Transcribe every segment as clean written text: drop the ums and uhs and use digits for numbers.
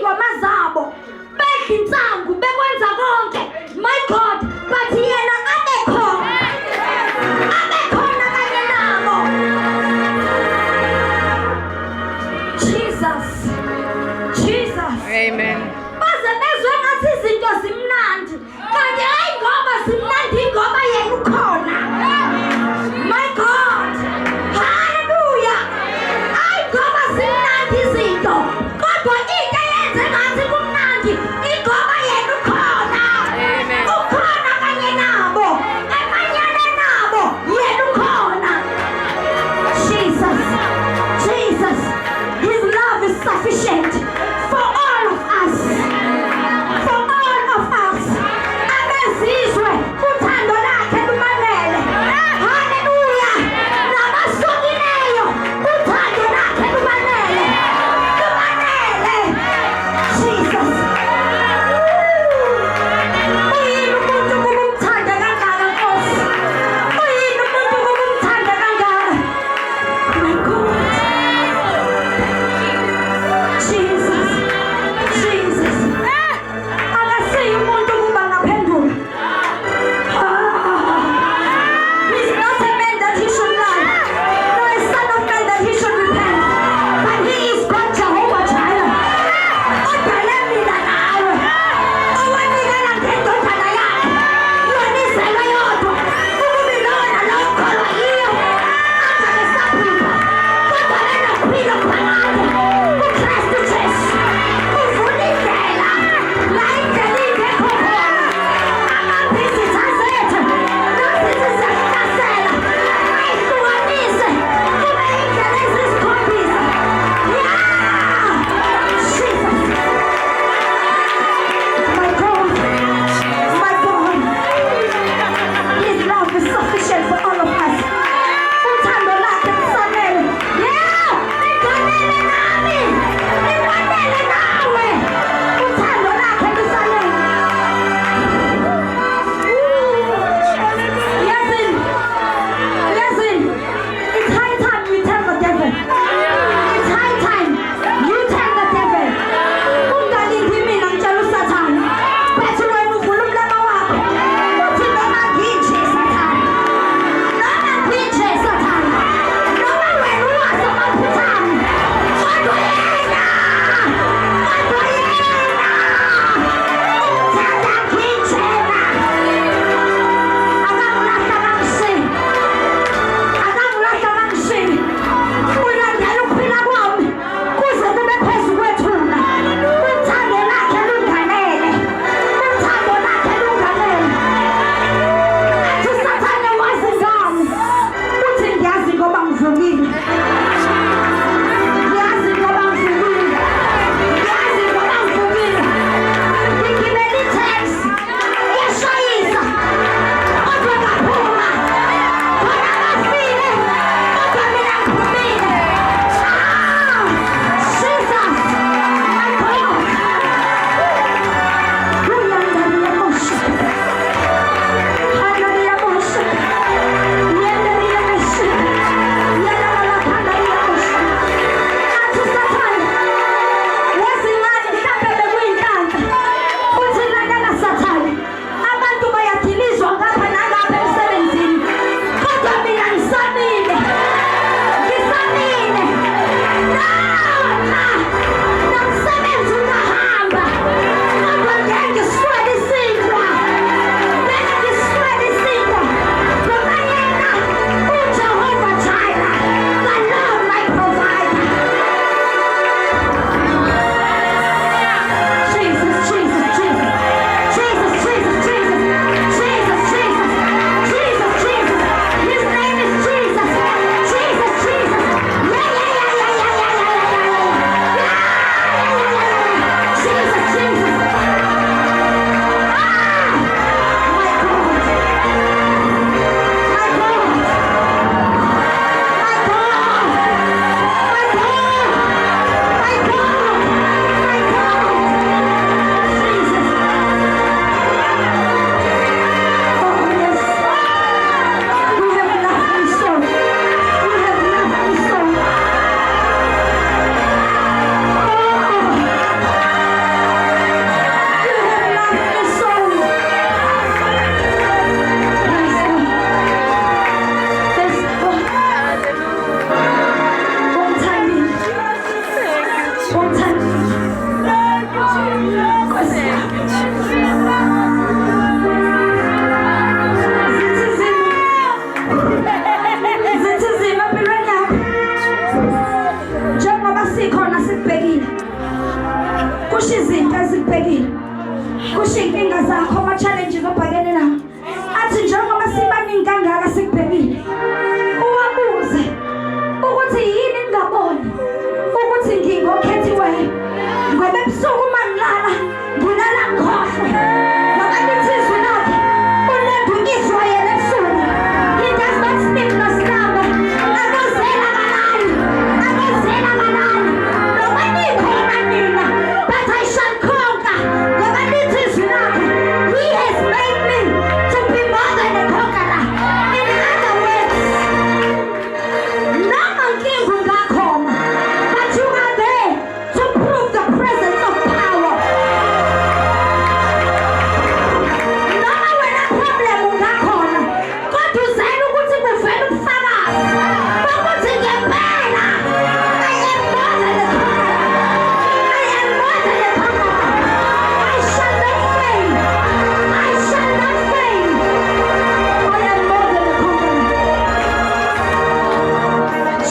ingoma zabo, bedla insangu, bekwenza konke, my God, but yena abekhona kanye nabo. Jesus. Amen. Baze bezwe ngathi izinto zimnandi, kanti hayi ngoba zimnandi ngoba yena ukhona. My God, hallelujah. Hayi ngoba zimnandi izinto, kodwa into eyenze ngathi kumnandi ingoba yena ukhona. Amen. Ukhona kanye nabo, emanyane nabo, yena ukhona. Jesus, his love is sufficient for all of us. Abezizwe kusho inkinga zakho ama-challenges obhekene nawo athi njengoba sibaningi kangaka sikubhekile uwabuze ukuthi yini ningaboni ukuthi ngingokhethiweyo ngoba ebusuku uma ngilala ngilala ngikhohlwe ngoba lithi izwi lakhe unedunyiswa yena ebusuku. He does not speak no slumber. Akuzela kalali noma nikhona nina, but I shall conquer ngoba lithi izwi lakhe he has made me to be more than a conqueror. In other words, noma nkinga ungakhona, but you are there to prove the presence of power. Noma wena problem ungakhona, kodwa uzela ukuthi kuvele ubufakazi bokuthi ngempela I am more than a conqueror. I am more than a conqueror. I shall not fail. I shall not fail. I am more than a conqueror.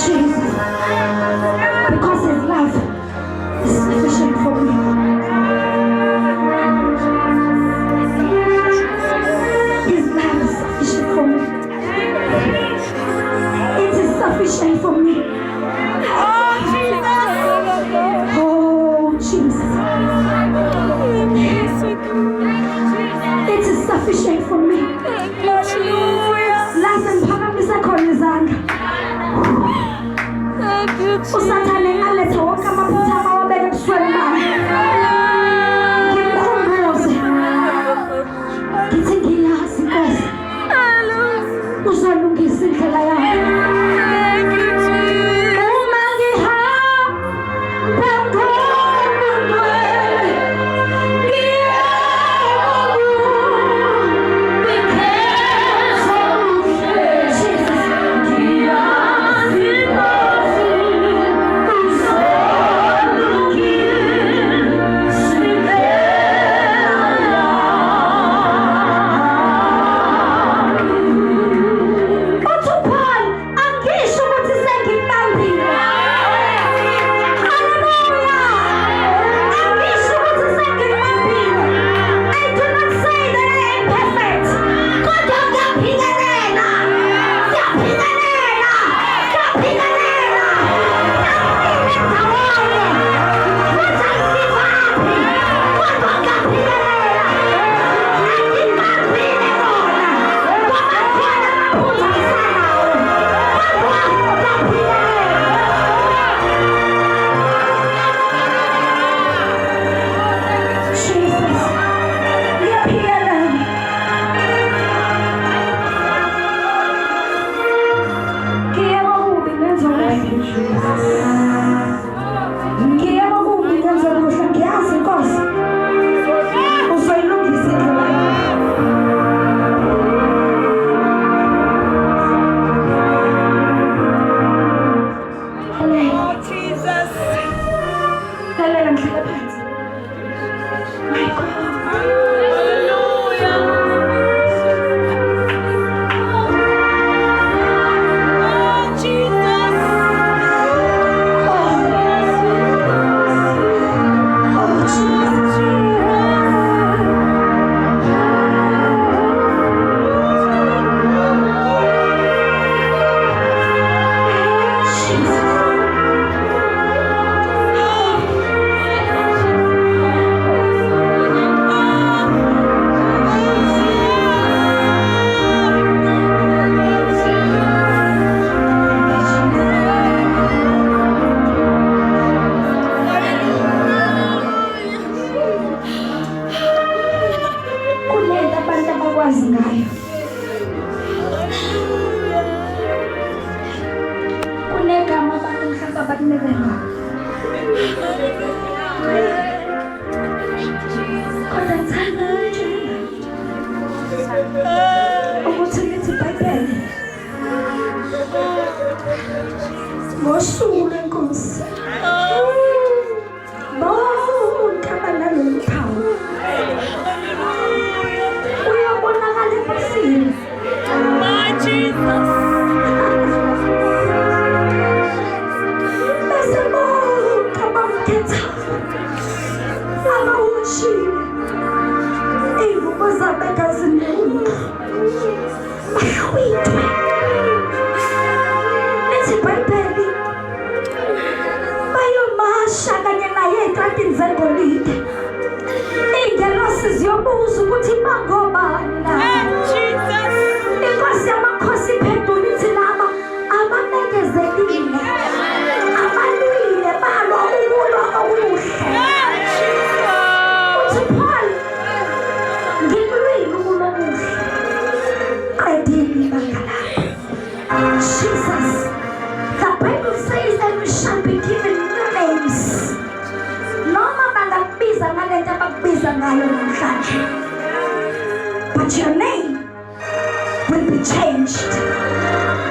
Jesus, because His love is sufficient for me. His love is sufficient for me. It is sufficient for me. Oh, Jesus. It is sufficient for me. Laze ngiphakamisa khona izandla. Usathane alethe wonke amaphutha awabeka ebusweni bami. Ngimkhumbuze. Ngithi ngiyazi Nkosi. Uzolungisa indlela yami. Uma ngihamba ngomgwaqo, because of Jesus. Ngiyazi Nkosi, uzolungisa uthi uPaul angisho ukuthi sengibambile. Hallelujah. Angisho ukuthi sengibambile. I do not say that I am perfect. Kodwa ngiyaphingelela. Ngiyaphingelela. Ngiyaphingelela. Angimile ndawonye. Futhi angivaphi. Kodwa ngiyaphingelela. Angibambile kona. Ngoba khona amaphutha ngisanawo. Kodwa ngiyaphingelela. Jesus, ngiyaphingelela. Ngiye kokubi ngenze okuhle. Ngiye kokubi ngenze okuhle. Ngiyazi Nkosi, uzoyilungisa indlela yami. Lalela ngihlale phansi. My God. Oh, Jesus. begazini bahwitwe nezibhayibheli bayomasha kanye naye ey'tratini zegolide. Iy'ngelosi ziyobuza ukuthi bangobani na. Inkosi yamakhosi iphendula ithi laba ababekezelile, abalwile balwa ukulwa okuhle. Uthi Paul, ngilwile ukulwa okuhle, qedile ibanga labo. Jesus, the Bible says that we shall be given new names. Noma bangakubiza ngalento abakubiza ngayo namhlanje, but your name will be changed.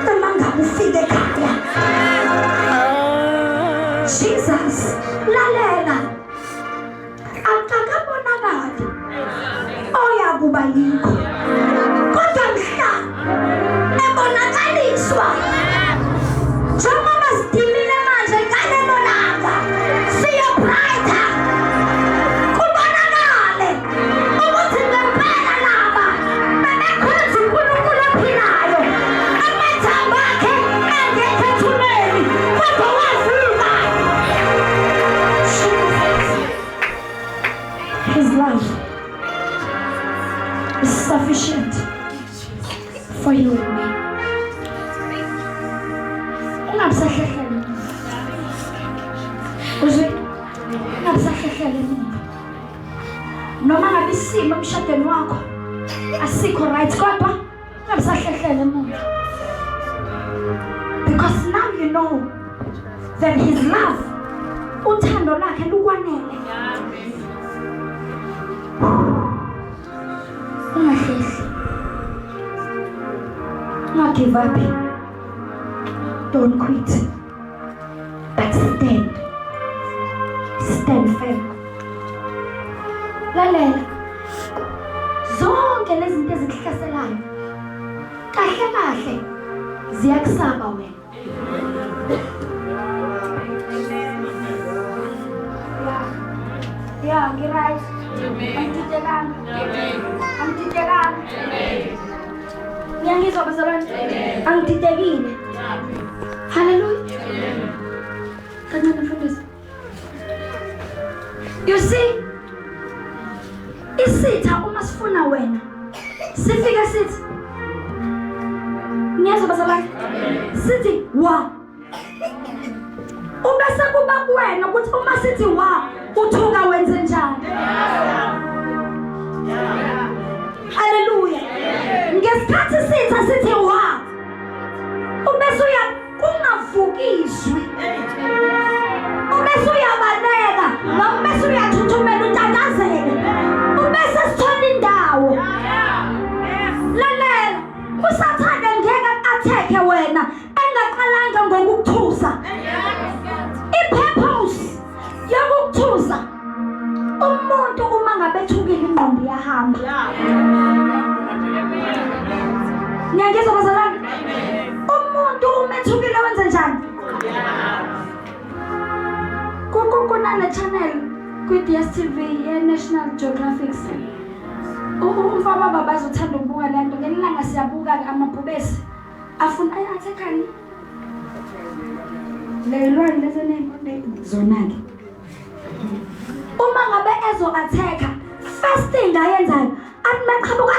Uma ngabe ufike ekhaya. Jesus, lalela, akakabonakali oyakuba yikho, kodwa mhla ebonakaliswa njengoba sidilile manje ngalelo langa siya-brighter, kubonakale ukuthi ngempela laba bebekhonza uNkulunkulu ophilayo, amathambo akhe engekho ethuneni kodwa wafika. His love is sufficient for you and me. Ungabisahlehlela, uzwe, ungabisahlehlela emuva. Noma ngabe isimo emshadweni wakho asikho right, kodwa ungabisahlehlela emuva. Because now you know that his love, uthando lakhe lukwanele. Ungahlehli, ungagive up, don't quit, but stand firm. Lalela, zonke lezi zinto ezikuhlaselayo kahle kahle ziyakusaba wena. Yeah, get right. Angididekanga. Ngiyangizwa bazalwane. Angididekile. Hallelujah. Kancane mfundisi. You see, isitha uma sifuna wena, sifika sithi, ngiyazwa bazalwane, sithi wa. Ubese kuba kuwena ukuthi uma sithi wa, uthuka wenze njani. Hallelujah. Ngesikhathi sitha sithi wa, ubese kungavukiswi, ubese uyabaleka, ubese uyathuthumela utatazele, ubese sithola indawo. Lalela, usathane ngeke atheke wena engaqalanga ngokukuthusa. I-purpose yokukuthusa umuntu uma ngabe ethukile ingqondo iyahamba. Ngiyangizwa bazalwane? Umuntu uma ethukile wenza njani? Kunana channel kwi-DSTV ye-National Geographic. Umfana baba bazothanda ukubuka lento. Ngelilanga siyabuka-ke amabhubesi afuna athekani leyilwane lezeney'monde zona-ke. Uma ngabe ezo-atheka, first thing ayenzayo athi maqhabuka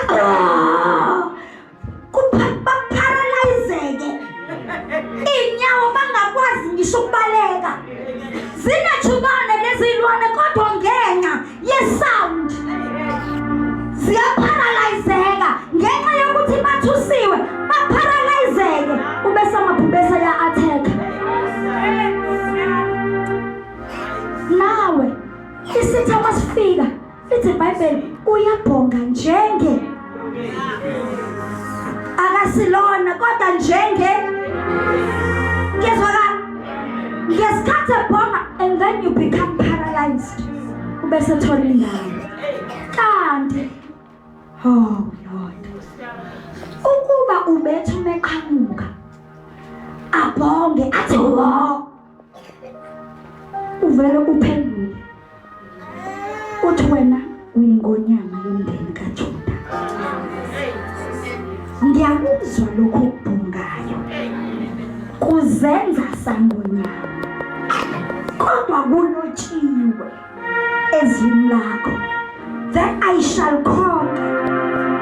baparalyzeke, iy'nyawo bangakwazi ngisho ukubaleka. Zinethubane lezilwane kodwa ngenxa ye-sound ziyaparalyzeka ngenxa yokuthi bathusiwe baparalyzeke, ubese amabhubesi aya-atheka. Nawe isitha masifika lithi iBhayibheli uyabhonga njenge akasilona kodwa njenge ngezwakala ngesikhathi ebhonga, and then you become paralyzed, ubese thola indawo. Kanti oh Lord, ukuba ubethe umeqhamuka abhonge athi wo, uvele uphendule uthi wena uyingonyama yomndeni kaJuda. ngiyakuzwa lokhu okubhungayo kuzenza sangonyama kodwa kulotshiwe ezwini lakho that I shall conquer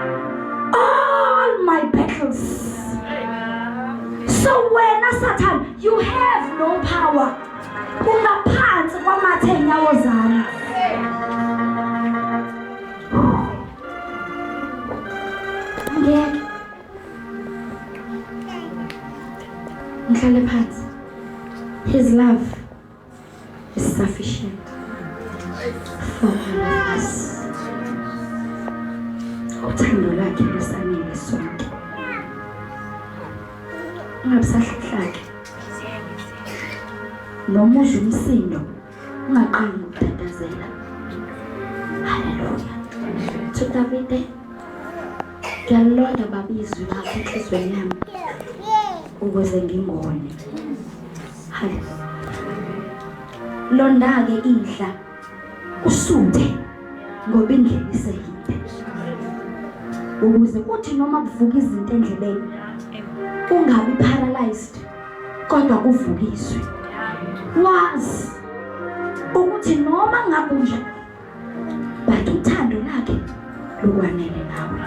all my battles. So when Satan, you have no power. Ungaphansi kwamathe enyawo zami. Ngeke. Ngihlale phansi. His love is sufficient for all of us. Uthando lwakhe lusanele sonke. Ungabusahlaki. Noma uzwe umsindo ungaqali ukutatazela. Hallelujah. Thutavite. Ngiyalonda babizwe lapha enhlizweni yami. Ukuze ngingone. Hallelujah. Londa-ke idla usuthe ngoba indlela iseyinde. Ukuze kuthi noma kuvuka izinto endleleni ungabi paralyzed kodwa kuvukiswe. Wazi ukuthi noma ngabunja but uthando lakhe lukwanele nawe.